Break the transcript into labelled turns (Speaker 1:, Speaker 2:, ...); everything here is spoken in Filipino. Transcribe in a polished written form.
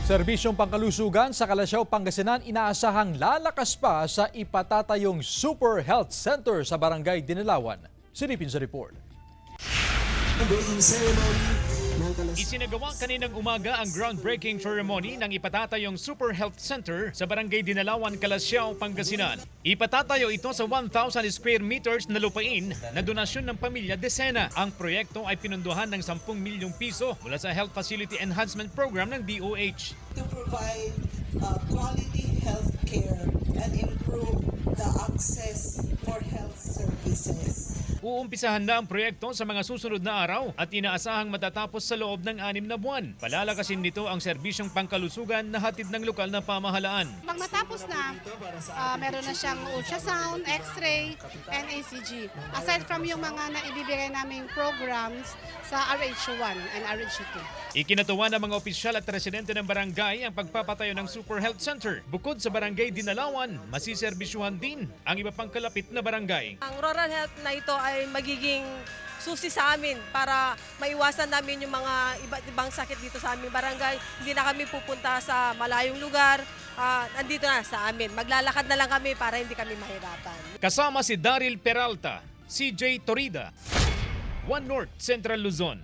Speaker 1: Serbisyong pangkalusugan sa Kalasyaw, Pangasinan inaasahang lalakas pa sa ipatatayong Super Health Center sa Barangay Dinilawan. Silipin sa report.
Speaker 2: Isinagawa kaninang umaga ang groundbreaking ceremony ng ipatatayong Super Health Center sa Barangay Dinalawan, Kalasyaw, Pangasinan. Ipatatayo ito sa 1,000 square meters na lupain na donasyon ng pamilya Desena. Ang proyekto ay pinunduhan ng 10 milyong piso mula sa Health Facility Enhancement Program ng DOH.
Speaker 3: To provide quality health care and improve the access for health services.
Speaker 2: Uumpisahan na ang proyekto sa mga susunod na araw at inaasahang matatapos sa loob ng 6 na buwan. Palalakasin nito ang serbisyong pangkalusugan na hatid ng lokal na pamahalaan.
Speaker 4: Pag matapos na, meron na siyang ultrasound, x-ray, and ECG. Aside from yung mga naibibigay naming programs sa RH1 and RH2.
Speaker 2: Ikinatuwa ng mga opisyal at residente ng barangay ang pagpapatayo ng Super Health Center. Bukod sa Barangay Dinalawan, masiserbisyuhan din ang iba pang kalapit na barangay.
Speaker 5: Ang rural health na ito ay magiging susi sa amin para maiwasan namin yung mga iba't ibang sakit dito sa aming barangay. Hindi na kami pupunta sa malayong lugar, nandito na sa amin. Maglalakad na lang kami para hindi kami mahirapan.
Speaker 2: Kasama si Daryl Peralta, CJ Torida, One North Central Luzon.